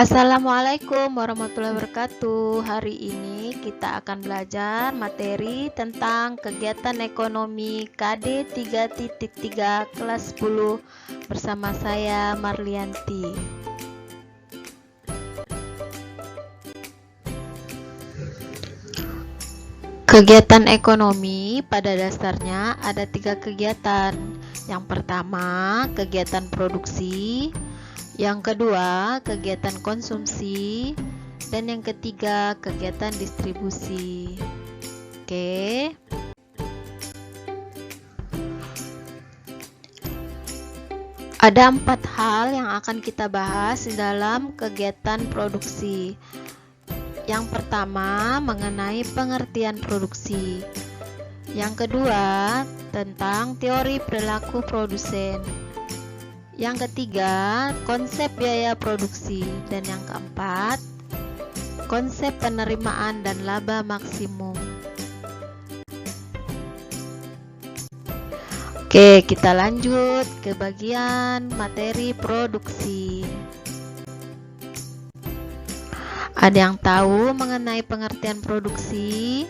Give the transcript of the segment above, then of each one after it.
Assalamualaikum warahmatullahi wabarakatuh. Hari ini kita akan belajar materi tentang kegiatan ekonomi KD 3.3 kelas 10 bersama saya Marlianti. Kegiatan ekonomi pada dasarnya ada 3 kegiatan. Yang pertama, kegiatan produksi. Yang kedua, kegiatan konsumsi, dan yang ketiga, kegiatan distribusi. Oke. Ada 4 hal yang akan kita bahas di dalam kegiatan produksi. Yang pertama, mengenai pengertian produksi. Yang kedua, tentang teori perilaku produsen. Yang ketiga, konsep biaya produksi. Dan yang keempat, konsep penerimaan dan laba maksimum. Oke, kita lanjut ke bagian materi produksi. Ada yang tahu mengenai pengertian produksi?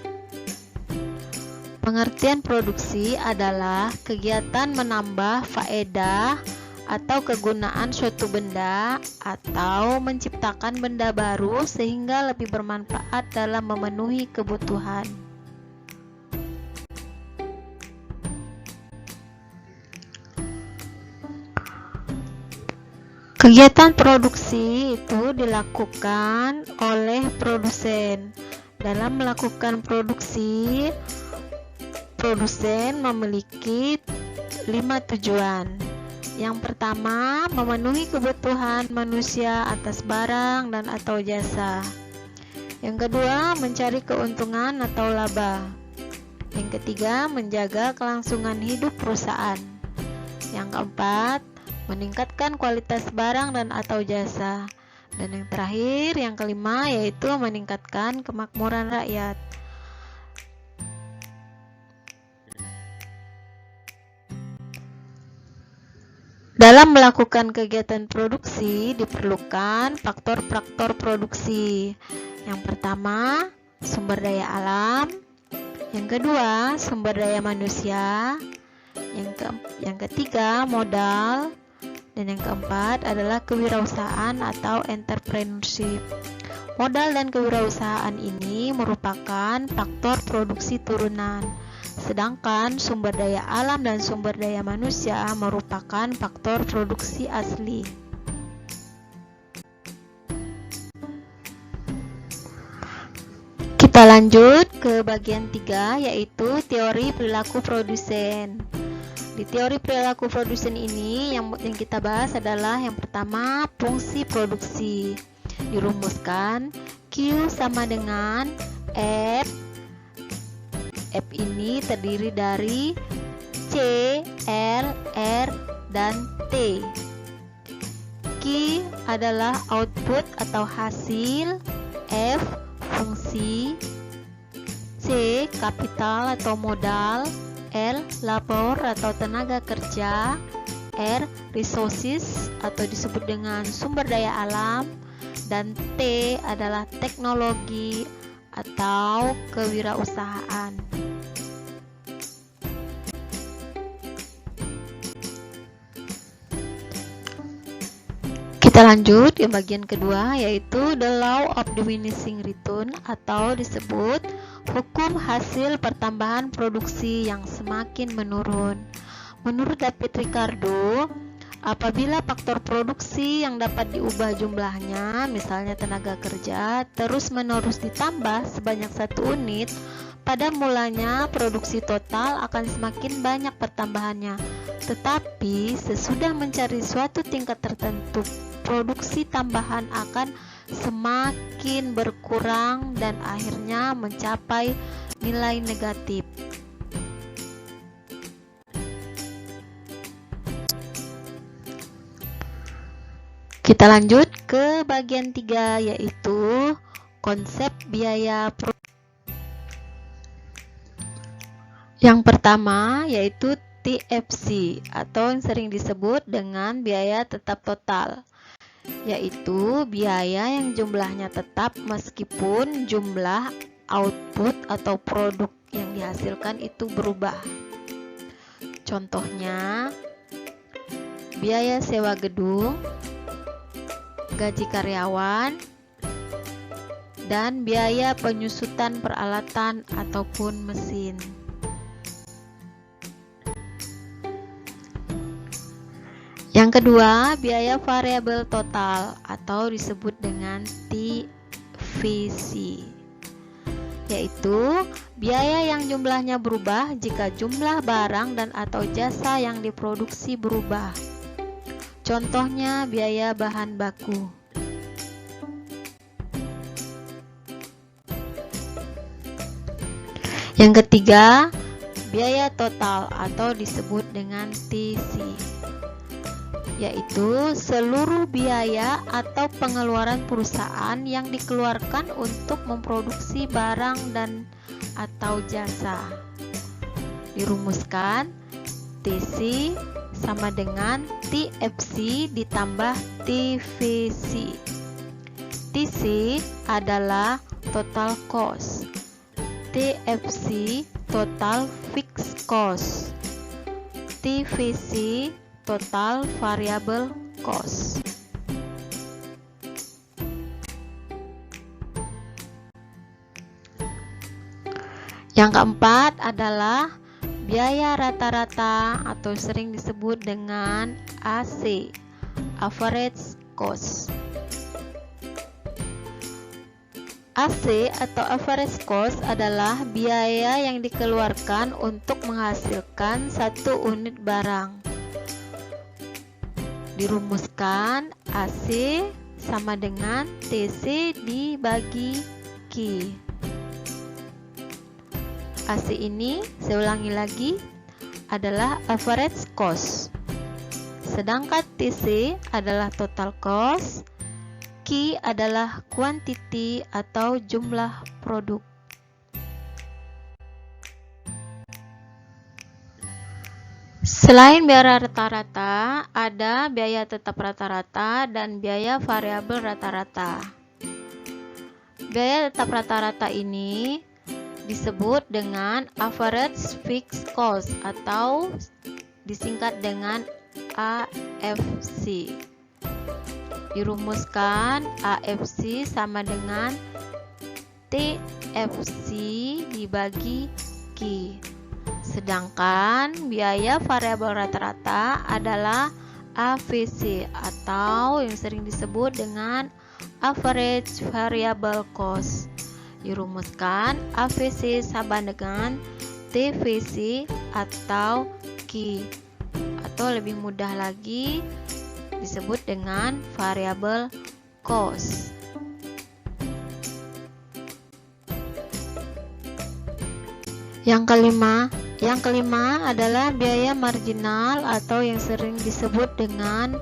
Pengertian produksi adalah kegiatan menambah faedah atau kegunaan suatu benda atau menciptakan benda baru sehingga lebih bermanfaat dalam memenuhi kebutuhan. Kegiatan produksi itu dilakukan oleh produsen. Dalam melakukan produksi, produsen memiliki 5 tujuan. Yang pertama, memenuhi kebutuhan manusia atas barang dan atau jasa. Yang kedua, mencari keuntungan atau laba. Yang ketiga, menjaga kelangsungan hidup perusahaan. Yang keempat, meningkatkan kualitas barang dan atau jasa. Dan yang terakhir, yang kelima, yaitu meningkatkan kemakmuran rakyat. Dalam melakukan kegiatan produksi diperlukan faktor-faktor produksi. Yang pertama, sumber daya alam. Yang kedua, sumber daya manusia. Yang ketiga, modal. Dan yang keempat adalah kewirausahaan atau entrepreneurship. Modal dan kewirausahaan ini merupakan faktor produksi turunan. Sedangkan sumber daya alam dan sumber daya manusia merupakan faktor produksi asli. Kita lanjut ke bagian 3, yaitu teori perilaku produsen. Di teori perilaku produsen ini yang kita bahas adalah yang pertama, fungsi produksi. Dirumuskan Q sama dengan F. F ini terdiri dari C, L, R, dan T. Q adalah output atau hasil, F fungsi, C kapital atau modal, L labor atau tenaga kerja, R resources atau disebut dengan sumber daya alam, dan T adalah teknologi atau kewirausahaan. Kita lanjut ke bagian kedua, yaitu the law of diminishing return atau disebut hukum hasil pertambahan produksi yang semakin menurun. Menurut David Ricardo, apabila faktor produksi yang dapat diubah jumlahnya, misalnya tenaga kerja, terus-menerus ditambah sebanyak 1 unit, pada mulanya produksi total akan semakin banyak pertambahannya. Tetapi sesudah mencari suatu tingkat tertentu, produksi tambahan akan semakin berkurang dan akhirnya mencapai nilai negatif. Kita lanjut ke bagian 3, yaitu konsep biaya produksi. Yang pertama yaitu TFC atau yang sering disebut dengan biaya tetap total. yaitu biaya yang jumlahnya tetap meskipun jumlah output atau produk yang dihasilkan itu berubah. Contohnya, biaya sewa gedung, gaji karyawan, dan biaya penyusutan peralatan ataupun mesin. Yang kedua, biaya variabel total atau disebut dengan TVC, yaitu biaya yang jumlahnya berubah jika jumlah barang dan atau jasa yang diproduksi berubah. Contohnya biaya bahan baku. Yang ketiga, biaya total atau disebut dengan TC, yaitu seluruh biaya atau pengeluaran perusahaan yang dikeluarkan untuk memproduksi barang dan atau jasa. Dirumuskan, TC sama dengan TFC ditambah TVC. TC adalah total cost, TFC total fixed cost, TVC total variable cost. Yang keempat adalah biaya rata-rata atau sering disebut dengan AC, average cost. AC atau average cost adalah biaya yang dikeluarkan untuk menghasilkan satu unit barang. Dirumuskan, AC sama dengan TC dibagi Q. AC ini, saya ulangi lagi, adalah average cost. Sedangkan TC adalah total cost, Q adalah quantity atau jumlah produk. Selain biaya rata-rata, ada biaya tetap rata-rata dan biaya variabel rata-rata. Biaya tetap rata-rata ini disebut dengan average fixed cost atau disingkat dengan AFC. Dirumuskan, AFC sama dengan TFC dibagi Q. Sedangkan biaya variabel rata-rata adalah AVC atau yang sering disebut dengan average variable cost. Dirumuskan, AVC sama dengan TVC atau Q, atau lebih mudah lagi disebut dengan variable cost. Yang kelima adalah biaya marginal atau yang sering disebut dengan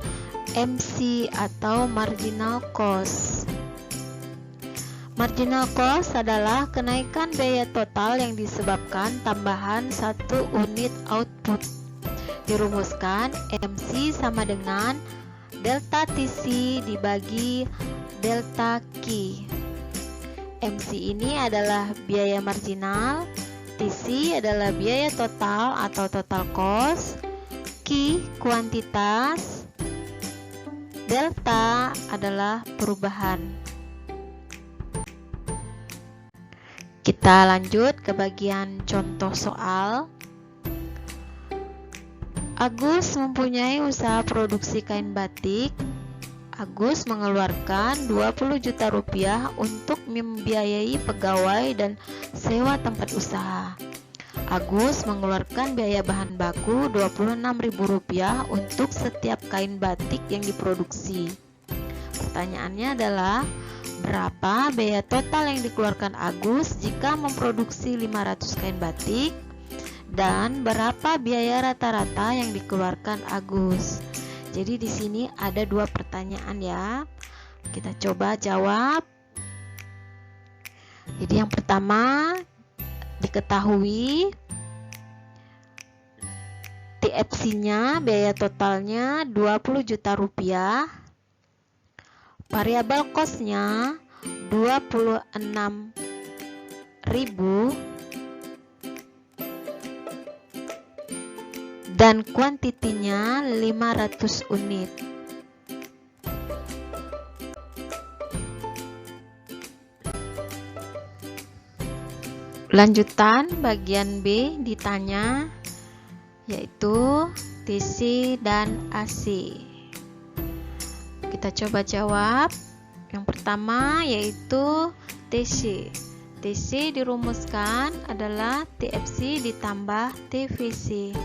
MC atau marginal cost. Marginal cost adalah kenaikan biaya total yang disebabkan tambahan satu unit output. Dirumuskan, MC sama dengan delta TC dibagi delta Q. MC ini adalah biaya marginal, TC adalah biaya total atau total cost, Q kuantitas, delta adalah perubahan. Kita lanjut ke bagian contoh soal. Agus mempunyai usaha produksi kain batik. Agus mengeluarkan 20 juta rupiah untuk membiayai pegawai dan sewa tempat usaha. Agus mengeluarkan biaya bahan baku 26.000 rupiah untuk setiap kain batik yang diproduksi. Pertanyaannya adalah, berapa biaya total yang dikeluarkan Agus jika memproduksi 500 kain batik? Dan berapa biaya rata-rata yang dikeluarkan Agus? Jadi di sini ada dua pertanyaan ya. Kita coba jawab. Jadi yang pertama, diketahui TFC-nya biaya totalnya 20 juta rupiah. Variabel cost-nya 26.000 dan kuantitinya 500 unit. Lanjutan bagian B ditanya yaitu TC dan AC. Kita coba jawab. Yang pertama yaitu TC. TC dirumuskan adalah TFC ditambah TVC.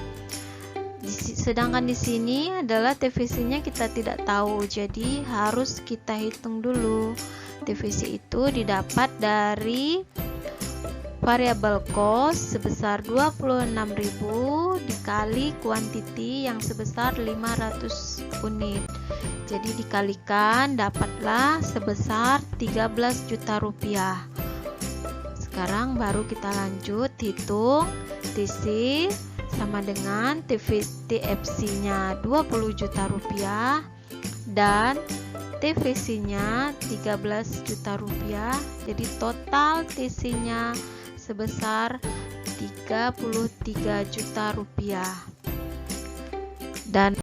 Sedangkan di sini adalah TVC-nya kita tidak tahu, jadi harus kita hitung dulu. TVC itu didapat dari variabel cost sebesar 26.000 dikali kuantiti yang sebesar 500 unit. Jadi dikalikan dapatlah sebesar 13 juta rupiah. Sekarang baru kita lanjut hitung TC sama dengan TFC-nya 20 juta rupiah dan TVC-nya 13 juta rupiah. Jadi total TC-nya sebesar 33 juta rupiah. Dan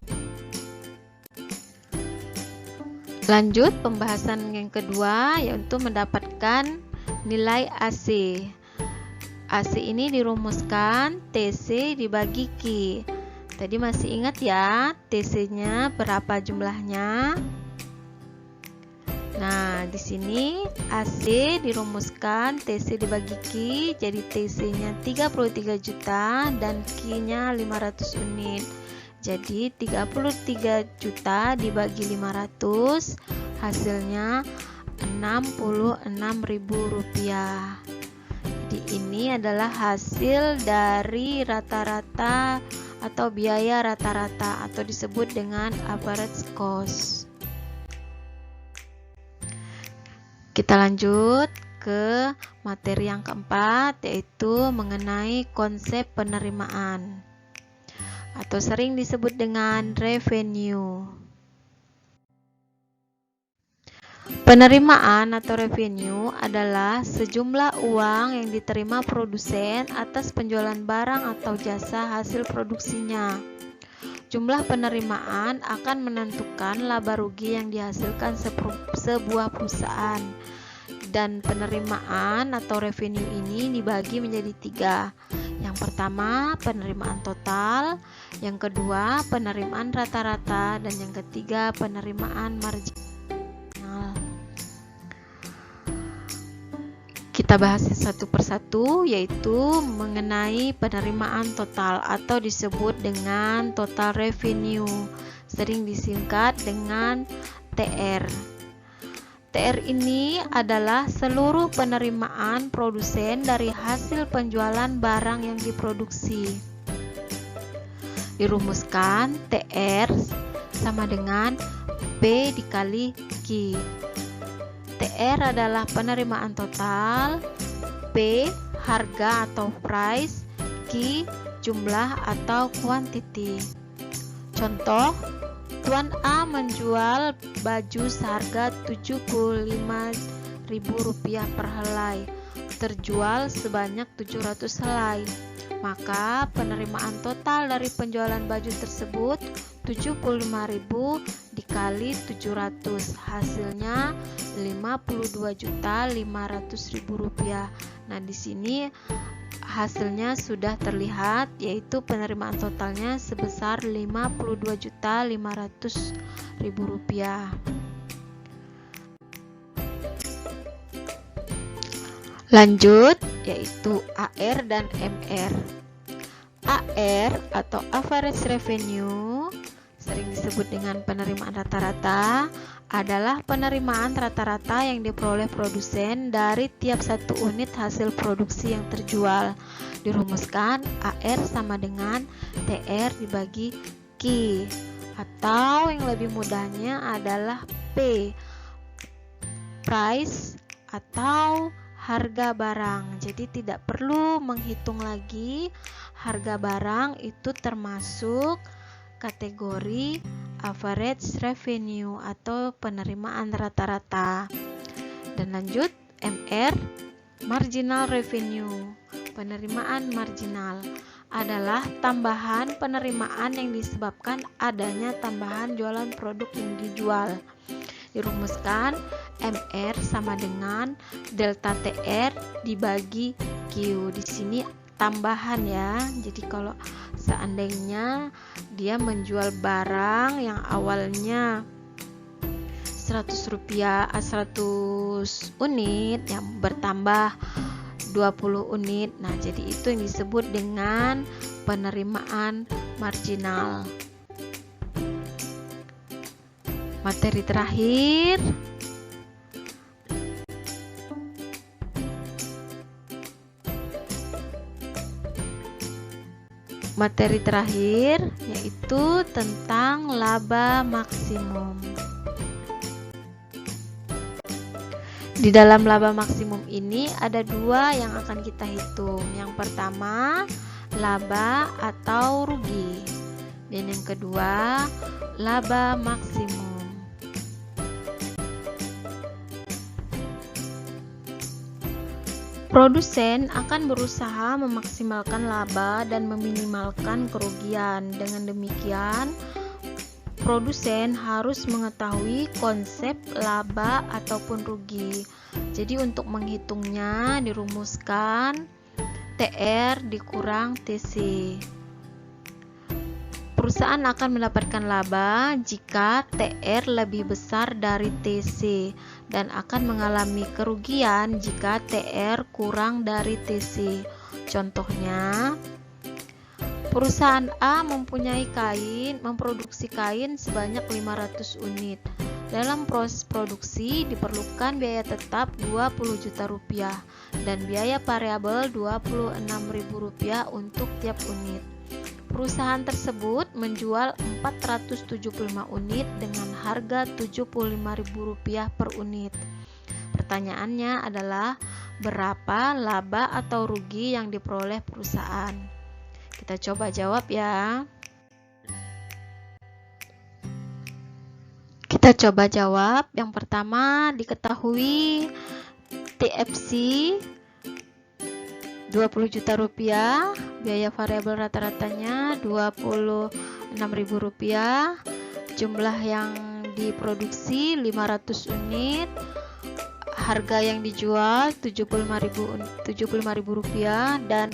lanjut pembahasan yang kedua yaitu mendapatkan nilai AC. AC ini dirumuskan TC dibagi Q. Tadi masih ingat ya TC-nya berapa jumlahnya? Nah, di sini AC dirumuskan TC dibagi Q, jadi TC-nya 33 juta dan Q-nya 500 unit. Jadi 33 juta dibagi 500 hasilnya 66.000 rupiah. Jadi ini adalah hasil dari rata-rata atau biaya rata-rata atau disebut dengan average cost. Kita lanjut ke materi yang keempat yaitu mengenai konsep penerimaan atau sering disebut dengan revenue. Penerimaan atau revenue adalah sejumlah uang yang diterima produsen atas penjualan barang atau jasa hasil produksinya. Jumlah penerimaan akan menentukan laba rugi yang dihasilkan sebuah perusahaan. Dan penerimaan atau revenue ini dibagi menjadi 3. Yang pertama, penerimaan total. Yang kedua, penerimaan rata-rata. Dan yang ketiga, penerimaan marginal. Kita bahas satu persatu, yaitu mengenai penerimaan total atau disebut dengan total revenue, sering disingkat dengan TR. TR ini adalah seluruh penerimaan produsen dari hasil penjualan barang yang diproduksi. Dirumuskan TR sama dengan P dikali Q. TR adalah penerimaan total, P harga atau price, Q jumlah atau quantity. Contoh, Tuan A menjual baju seharga Rp75.000 per helai, terjual sebanyak 700 helai. Maka penerimaan total dari penjualan baju tersebut 75.000 dikali 700, hasilnya Rp52.500.000. Nah, di sini hasilnya sudah terlihat, yaitu penerimaan totalnya sebesar Rp52.500.000. Lanjut, yaitu AR dan MR. AR atau average revenue, sering disebut dengan penerimaan rata-rata, adalah penerimaan rata-rata yang diperoleh produsen dari tiap satu unit hasil produksi yang terjual. Dirumuskan AR sama dengan TR dibagi Q, atau yang lebih mudahnya adalah P, price atau harga barang. Jadi tidak perlu menghitung lagi harga barang itu termasuk kategori average revenue atau penerimaan rata-rata. Dan lanjut, MR, marginal revenue. Penerimaan marginal adalah tambahan penerimaan yang disebabkan adanya tambahan jualan produk yang dijual. Dirumuskan, MR sama dengan delta TR dibagi Q. Di sini tambahan ya. Jadi kalau seandainya dia menjual barang yang awalnya 100 unit yang bertambah 20 unit. Nah, jadi itu yang disebut dengan penerimaan marginal. Materi terakhir, yaitu tentang laba maksimum. Di dalam laba maksimum ini ada dua yang akan kita hitung. Yang pertama, laba atau rugi. Dan yang kedua, laba maksimum. Produsen akan berusaha memaksimalkan laba dan meminimalkan kerugian. Dengan demikian, produsen harus mengetahui konsep laba ataupun rugi. Jadi untuk menghitungnya dirumuskan TR dikurang TC. Perusahaan akan mendapatkan laba jika TR lebih besar dari TC dan akan mengalami kerugian jika TR kurang dari TC. Contohnya, perusahaan A memproduksi kain sebanyak 500 unit. Dalam proses produksi diperlukan biaya tetap Rp20 juta dan biaya variabel Rp26.000 untuk tiap unit. Perusahaan tersebut menjual 475 unit dengan harga Rp75.000 per unit. Pertanyaannya adalah berapa laba atau rugi yang diperoleh perusahaan? Kita coba jawab ya. Kita coba jawab. Yang pertama diketahui TFC Rp20 juta, biaya variabel rata-ratanya Rp26.000, jumlah yang diproduksi 500 unit, harga yang dijual Rp75.000 dan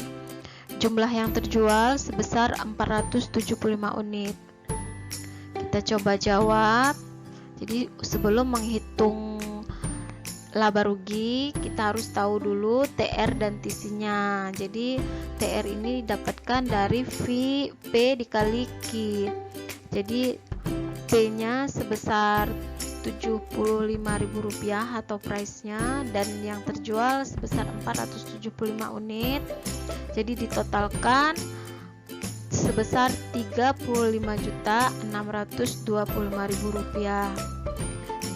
jumlah yang terjual sebesar 475 unit. Kita coba jawab. Jadi sebelum menghitung laba rugi, kita harus tahu dulu TR dan TC-nya. Jadi TR ini didapatkan dari P dikali Q. Jadi P-nya sebesar Rp75.000 atau price-nya, dan yang terjual sebesar 475 unit. Jadi ditotalkan sebesar Rp35.625.000.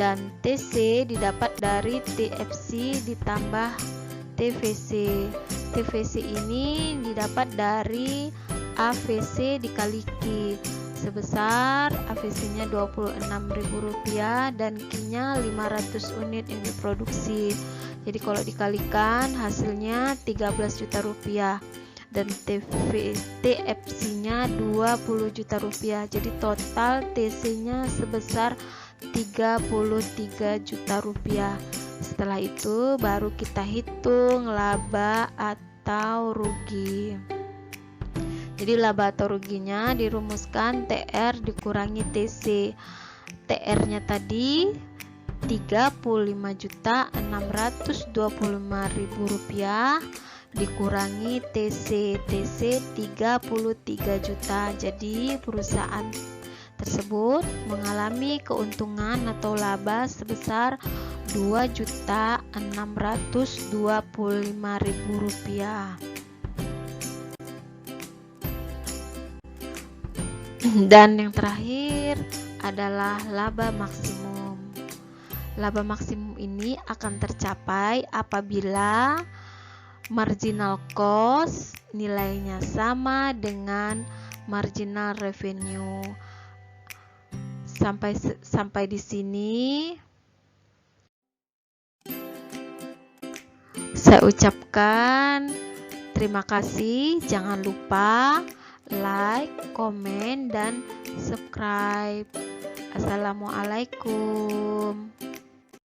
Dan TC didapat dari TFC ditambah TVC. TVC ini didapat dari AVC dikali Q. Sebesar AVC-nya Rp26.000 dan Q-nya 500 unit yang diproduksi. Jadi kalau dikalikan hasilnya Rp13 juta dan TFC-nya Rp20 juta. Jadi total TC-nya sebesar Rp33 juta. Setelah itu baru kita hitung laba atau rugi. Jadi laba atau ruginya dirumuskan TR dikurangi TC. TR-nya tadi Rp35.625.000 dikurangi TC. TC Rp33 juta. Jadi perusahaan tersebut mengalami keuntungan atau laba sebesar Rp2.625.000. Dan yang terakhir adalah laba maksimum. Laba maksimum ini akan tercapai apabila marginal cost nilainya sama dengan marginal revenue. Sampai di sini saya ucapkan terima kasih. Jangan lupa like, komen, dan subscribe. Assalamualaikum.